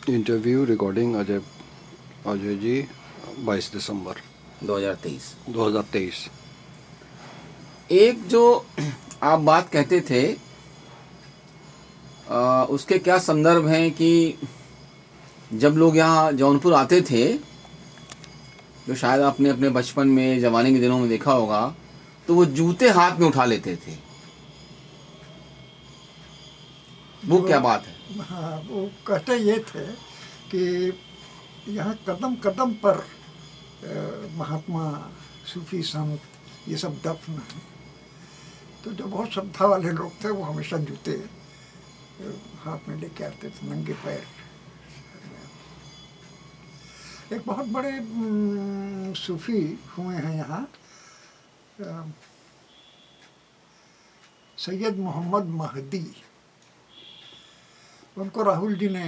Interview recording Ajay Ajay ji 22 दिसंबर 2023। 2023। एक जो आप बात कहते थे उसके क्या संदर्भ हैं कि जब लोग यहाँ जौनपुर आते थे, जो शायद आपने अपने बचपन में जवानी के दिनों में देखा होगा, तो वो जूते हाथ में उठा लेते थे। वो वो क्या बात है? हाँ, वो कहते ये थे कि यहाँ कदम कदम पर महात्मा, सूफी संत ये सब दफन हैं। तो जो बहुत श्रद्धा वाले लोग थे वो हमेशा जूते हाथ में लेके आते थे, नंगे पैर। एक बहुत बड़े सूफी हुए हैं यहाँ, सैयद मोहम्मद महदी। उनको राहुल जी ने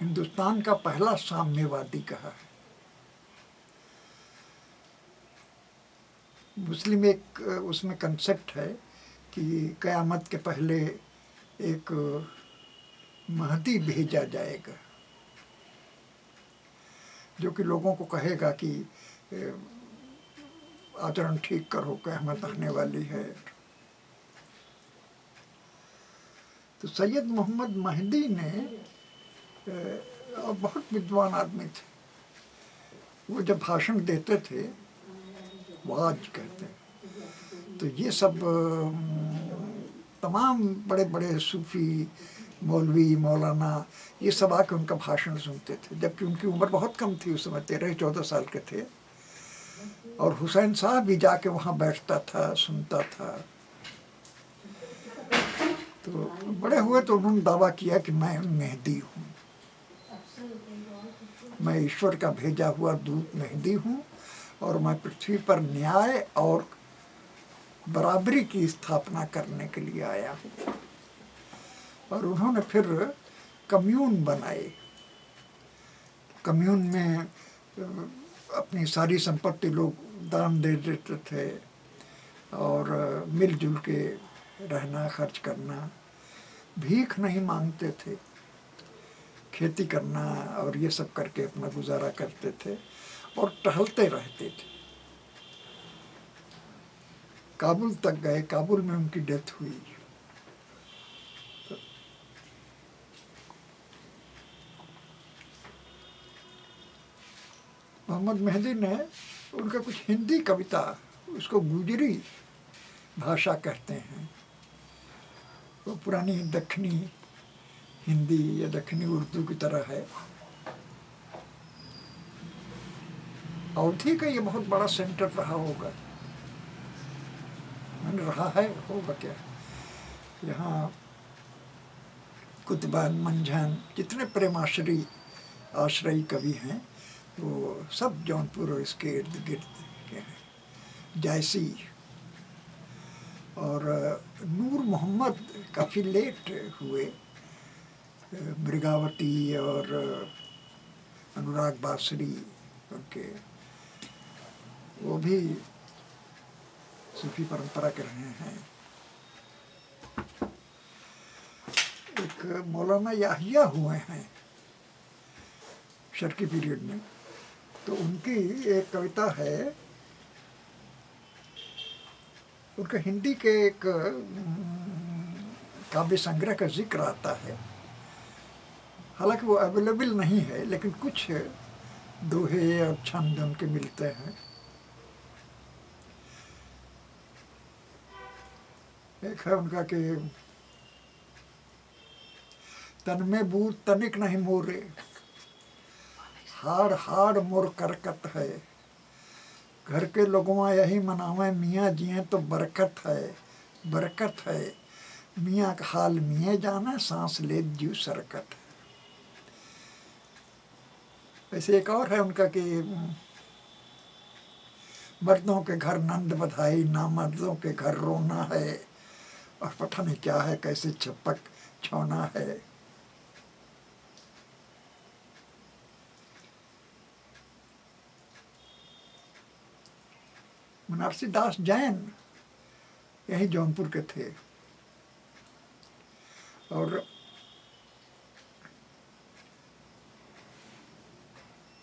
हिंदुस्तान का पहला साम्यवादी कहा है। मुस्लिम एक उसमें कंसेप्ट है कि क़यामत के पहले एक महदी भेजा जाएगा जो कि लोगों को कहेगा कि आचरण ठीक करो, क़यामत आने वाली है। तो सैयद मोहम्मद महदी ने बहुत विद्वान आदमी थे। वो जब भाषण देते थे, वाज कहते, तो ये सब तमाम बड़े बड़े सूफी, मौलवी, मौलाना, ये सब आके उनका भाषण सुनते थे, जबकि उनकी उम्र बहुत कम थी। उस समय 13-14 साल के थे। और हुसैन साहब भी जाके वहाँ बैठता था, सुनता था। तो बड़े हुए तो उन्होंने दावा किया कि मैं मेहदी हूँ, मैं ईश्वर का भेजा हुआ दूत मेहदी हूँ, और मैं पृथ्वी पर न्याय और बराबरी की स्थापना करने के लिए आया हूँ। और उन्होंने फिर कम्यून बनाए। कम्यून में अपनी सारी संपत्ति लोग दान दे देते थे, और मिलजुल के रहना, खर्च करना, भीख नहीं मांगते थे, खेती करना और ये सब करके अपना गुजारा करते थे और टहलते रहते थे। काबुल तक गए, काबुल में उनकी डेथ हुई। मोहम्मद मेहदी ने उनका कुछ हिंदी कविता, उसको गुजरी भाषा कहते हैं, वो पुरानी दक्षिणी हिंदी या दक्षिणी उर्दू की तरह है। अवधी का ये बहुत बड़ा सेंटर रहा होगा, मैंने रहा है, होगा क्या। यहाँ कुतुबान, मंझन, जितने प्रेमाश्रयी आश्रयी कवि हैं वो सब जौनपुर और इसके इर्द गिर्द के हैं। जायसी और नूर मोहम्मद काफ़ी लेट हुए, मृगावती और अनुराग बासरी उनके, वो भी सूफी परंपरा के रहे हैं। एक मौलाना याहिया हुए हैं शर्की पीरियड में, तो उनकी एक कविता है, उनका हिंदी के एक काव्य संग्रह का जिक्र आता है। हालांकि वो अवेलेबल नहीं है, लेकिन कुछ दोहे और छंद उनके मिलते हैं। एक है उनका कि तन में बूर तनिक नहीं मोरे, हाड़ हाड़ मोर करकत है, घर के लोगों यही मनावे, मियाँ जिए तो बरकत है, बरकत है, मियाँ का हाल मियाँ जाना, सांस ले जीव सरकत है। ऐसे एक और है उनका कि मर्दों के घर नंद बधाई, ना मर्दों के घर रोना है, और पता नहीं क्या है, कैसे छपक छौना है। बनारसी दास जैन यही जौनपुर के थे। और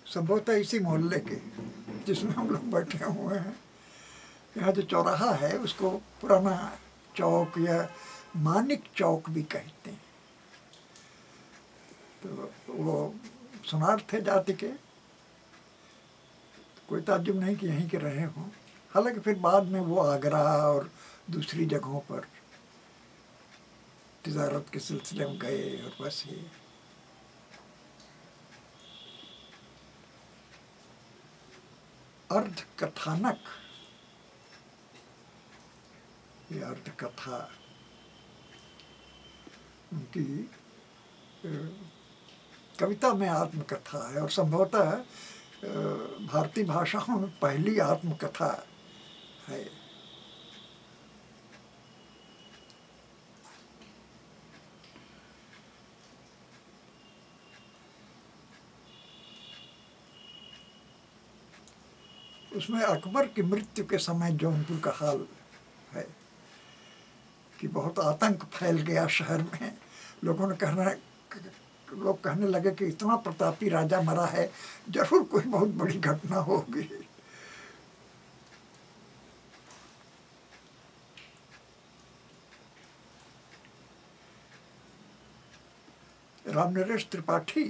संभवतः इसी मोहल्ले के जिसमें हम लोग बैठे हुए हैं, यहाँ जो चौराहा है उसको पुराना चौक या मानिक चौक भी कहते हैं। तो वो सुनार थे जाति के, कोई ताज्जुब नहीं कि यहीं के रहे हों। हालांकि फिर बाद में वो आगरा और दूसरी जगहों पर तिजारत के सिलसिले में गए और बस ये अर्ध कथानक, ये अर्ध कथा उनकी कविता में आत्मकथा है और संभवतः भारतीय भाषाओं में पहली आत्मकथा है। उसमें अकबर की मृत्यु के समय जौनपुर का हाल है कि बहुत आतंक फैल गया शहर में। लोग कहने लगे कि इतना प्रतापी राजा मरा है, जरूर कोई बहुत बड़ी घटना होगी। रामनरेश त्रिपाठी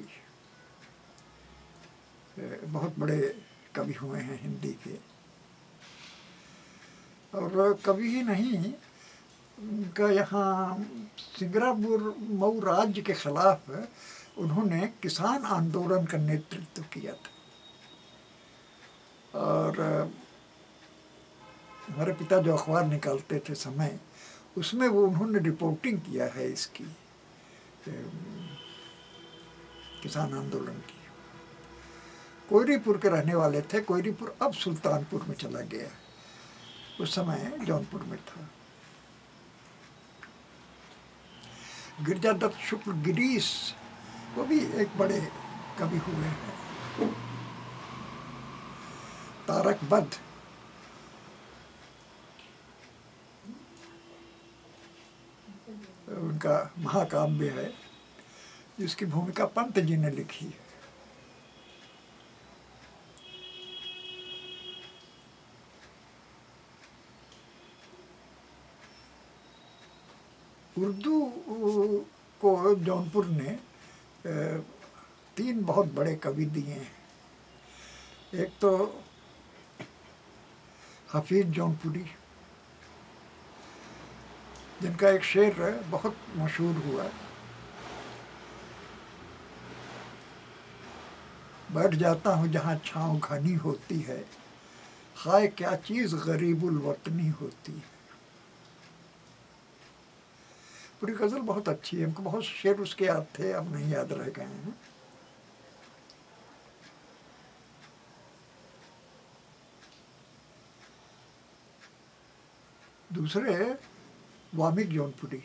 बहुत बड़े कवि हुए हैं हिंदी के, और कवि ही नहीं, उनका यहाँ सिंगरापुर मऊ राज्य के खिलाफ उन्होंने किसान आंदोलन का नेतृत्व किया था। और हमारे पिता जो अखबार निकालते थे समय, उसमें वो उन्होंने रिपोर्टिंग किया है इसकी, किसान आंदोलन की। कोयरीपुर के रहने वाले थे। कोयरीपुर अब सुल्तानपुर में चला गया, उस समय जौनपुर में था। गिरजादत्त शुक्ल गिरीश, वो भी एक बड़े कवि हुए हैं। तारक बद्ध, उनका महाकाव्य है जिसकी भूमिका पंत जी ने लिखी है। उर्दू को जौनपुर ने 3 बहुत बड़े कवि दिए हैं। एक तो हफीज जौनपुरी, जिनका एक शेर बहुत मशहूर हुआ, बैठ जाता हूँ जहाँ छाँव घनी होती है, हाय क्या चीज़ गरीबुल वतनी होती है। पूरी गज़ल बहुत अच्छी है। हमको बहुत शेर उसके याद थे, अब नहीं याद रह गए हैं। दूसरे वामिक जौनपुरी।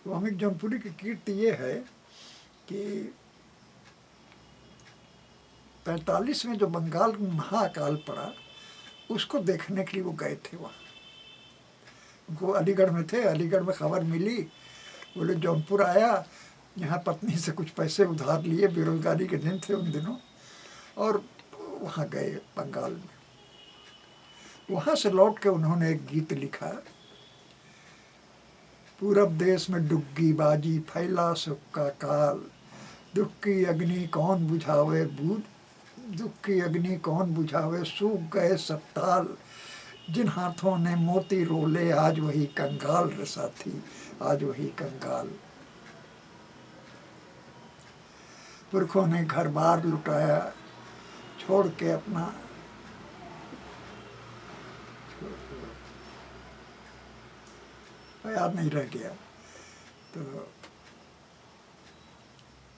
वामिक जौनपुरी की कीर्ति ये है कि 45 में जो बंगाल में महाकाल पड़ा, उसको देखने के लिए वो गए थे वहाँ। उनको अलीगढ़ में थे, अलीगढ़ में खबर मिली, बोले जौनपुर आया, यहाँ पत्नी से कुछ पैसे उधार लिए, बेरोजगारी के दिन थे उन दिनों, और वहाँ गए बंगाल में। वहाँ से लौट के उन्होंने एक गीत लिखा, पूरब देश में डुग्गी बाजी फैला सुख का काल, दुख की अग्नि कौन बुझावे दुख की अग्नि कौन बुझावे, सूख गए सब ताल, जिन हाथों ने मोती रोले आज वही कंगाल रे साथी, आज वही कंगाल। पुरखों ने घर बार लुटाया, छोड़ के अपना याद नहीं रह गया। तो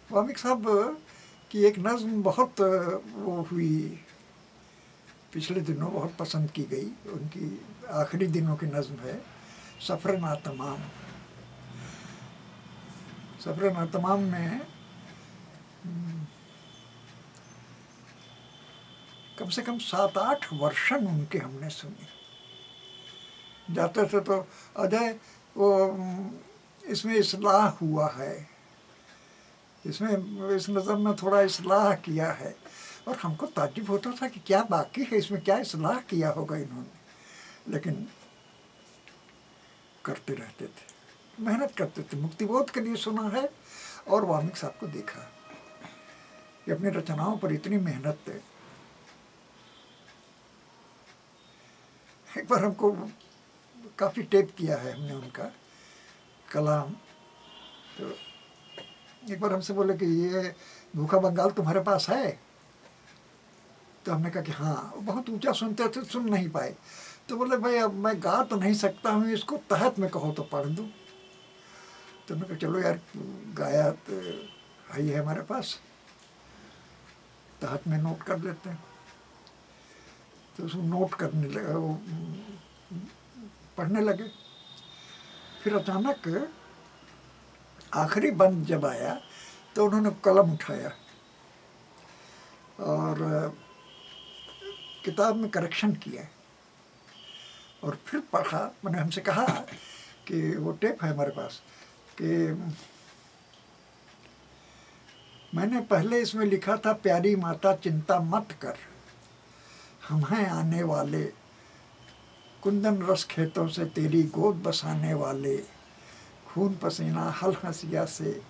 वामिक साहब की एक नज़्म बहुत वो हुई, पिछले दिनों बहुत पसंद की गई। उनकी आखिरी दिनों की नज़्म है सफ़र नातमाम। सफ़र नातमाम में कम से कम 7-8 वर्षन उनके हमने सुने। जाते थे तो अजय वो इसमें इस्लाह हुआ है, इसमें इस नज़म में थोड़ा इस्लाह किया है। और हमको ताज्जुब होता था कि क्या बाकी है इसमें, क्या इस्लाह किया होगा इन्होंने, लेकिन करते रहते थे, मेहनत करते थे। मुक्तिबोध के लिए सुना है और वाल्मीकि साहब को देखा कि अपनी रचनाओं पर इतनी मेहनत है। एक बार हमको काफ़ी टेप किया है हमने उनका कलाम, तो एक बार हमसे बोले कि ये भूखा बंगाल तुम्हारे पास है, तो हमने कहा कि हाँ। बहुत ऊंचा सुनते थे, सुन नहीं पाए, तो बोले भाई अब मैं गा तो नहीं सकता हूँ इसको, तहत में कहो तो पढ़ दूँ। तो मैं कहा चलो यार, गाया तो है ही है हमारे पास, तहत में नोट कर लेते हैं। तो उसको नोट करने लगे, वो पढ़ने लगे। फिर अचानक आखिरी बंद जब आया तो उन्होंने कलम उठाया और किताब में करेक्शन किया और फिर पढ़ा। मैंने हमसे कहा कि वो टेप है हमारे पास, कि मैंने पहले इसमें लिखा था, प्यारी माता चिंता मत कर, हम हैं आने वाले, कुंदन रस खेतों से तेरी गोद बसाने वाले, खून पसीना हल हंसिया से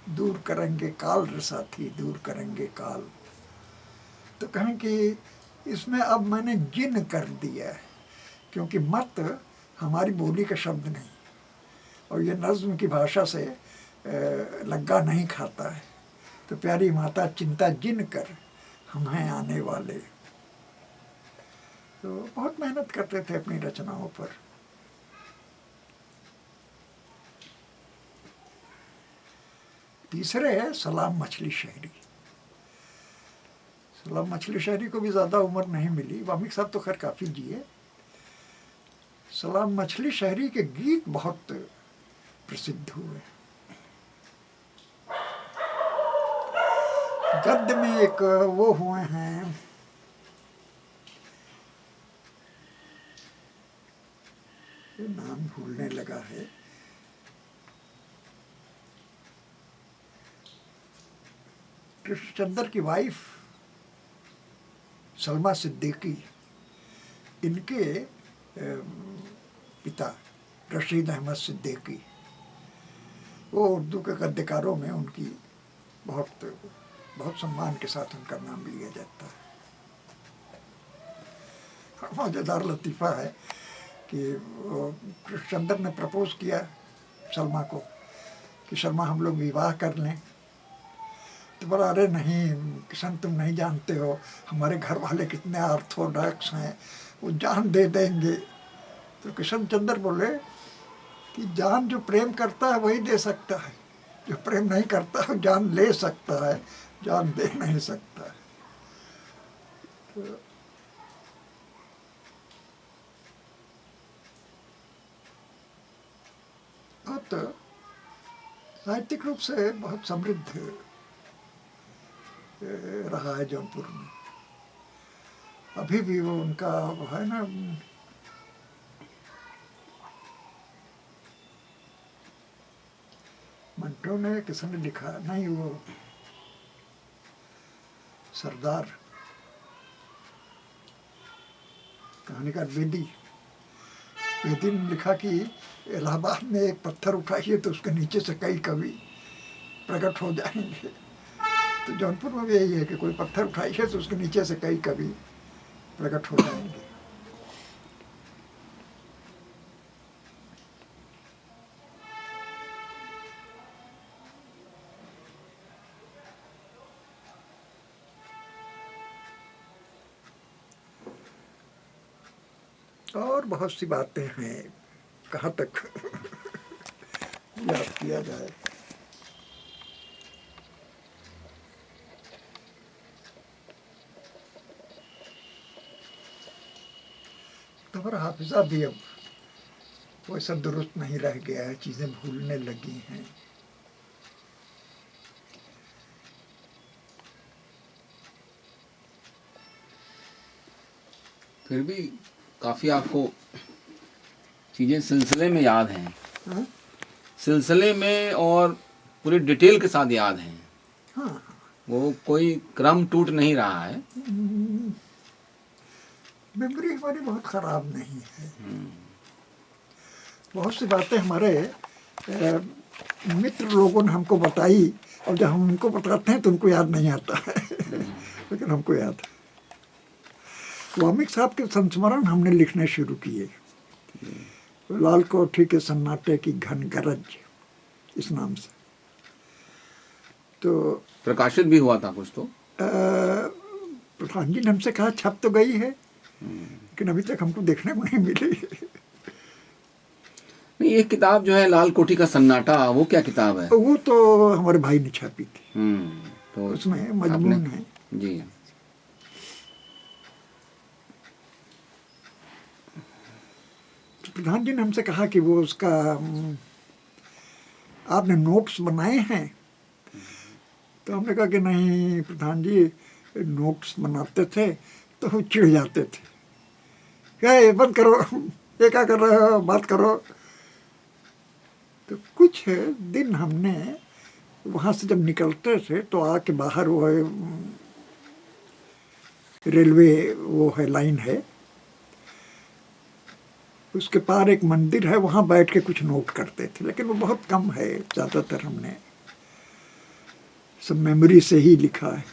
दूर करेंगे काल रे साथी, दूर करेंगे काल। तो कहें कि इसमें अब मैंने जिन कर दिया है, क्योंकि मत हमारी बोली का शब्द नहीं, और ये नज़्म की भाषा से लग्गा नहीं खाता है। तो प्यारी माता चिंता जिन कर, हम हैं आने वाले। तो बहुत मेहनत करते थे अपनी रचनाओं पर। तीसरे है सलाम मछली शहरी। सलाम मछली शहरी को भी ज़्यादा उम्र नहीं मिली, वाल्मीकि साहब तो खैर काफ़ी जिए। सलाम मछली शहरी के गीत बहुत प्रसिद्ध हुए। गद्य में एक वो हुए हैं, ये नाम भूलने लगा है, कृष्णचंद्र की वाइफ सलमा सिद्दीकी, इनके पिता रशीद अहमद सिद्दीकी, वो उर्दू के गद्यकारों में उनकी बहुत बहुत सम्मान के साथ उनका नाम लिया जाता है। मज़ेदार लतीफ़ा है कि कृष्णचंद्र ने प्रपोज किया सलमा को कि शर्मा हम लोग विवाह कर लें। तो बोला अरे नहीं किशन, तुम नहीं जानते हो हमारे घर वाले कितने ऑर्थोडॉक्स हैं, वो जान दे देंगे। तो किशन चंद्र बोले कि जान जो प्रेम करता है वही दे सकता है, जो प्रेम नहीं करता है जान ले सकता है, जान दे नहीं सकता है। तो बहुत साहित्यिक रूप से बहुत समृद्ध रहा है जौनपुर में। अभी भी वो उनका है ना, मंटो ने किसने लिखा नहीं, वो सरदार कहानीकार बेदी ने लिखा कि इलाहाबाद में एक पत्थर उठाइए तो उसके नीचे से कई कवि प्रकट हो जाएंगे। तो जौनपुर में भी यही है कि कोई पत्थर उठाइए तो उसके नीचे से कई कवि प्रकट हो जाएंगे। और बहुत सी बातें हैं, कहाँ तक याद किया जाए। तो हमारा हाफिज़ा भी अब वैसा दुरुस्त नहीं रह गया है, चीज़ें भूलने लगी हैं। फिर भी काफ़ी आपको चीज़ें सिलसिले में याद हैं, हाँ सिलसिले में और पूरी डिटेल के साथ याद हैं। हाँ, वो कोई क्रम टूट नहीं रहा है। मेमोरी हमारी बहुत ख़राब नहीं है। बहुत सी बातें हमारे मित्र लोगों ने हमको बताई, और जब हम उनको बताते हैं तो उनको याद नहीं आता है लेकिन हमको याद है। वाल्मीकि साहब के संस्मरण हमने लिखने शुरू किए, लाल कोठी के सन्नाटे की घन गरज, इस नाम से। तो प्रकाशित भी हुआ था कुछ तो। प्रधान जी ने हमसे कहा छप तो गई है, लेकिन अभी तक हमको देखने को नहीं मिली। नहीं, एक किताब जो है लाल कोठी का सन्नाटा, वो क्या किताब है? वो तो हमारे भाई ने छापी थी। तो उसमें मजमून है जी। तो प्रधान जी ने हमसे कहा कि वो उसका आपने नोट्स बनाए हैं? तो हमने कहा कि नहीं प्रधान जी, नोट्स बनाते थे तो वो चिढ़ जाते थे, क्या ये बंद करो, ये क्या कर रहे हो, बात करो। तो कुछ दिन हमने वहाँ से जब निकलते थे तो आके बाहर वो रेलवे वो है लाइन है, उसके पार एक मंदिर है, वहाँ बैठ के कुछ नोट करते थे, लेकिन वो बहुत कम है, ज़्यादातर हमने सब मेमोरी से ही लिखा है।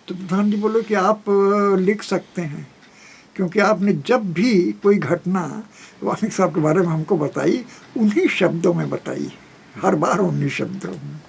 तो प्रधान जी बोले कि आप लिख सकते हैं, क्योंकि आपने जब भी कोई घटना वाल्मीकि साहब के बारे में हमको बताई, उन्हीं शब्दों में बताई, हर बार उन्हीं शब्दों में।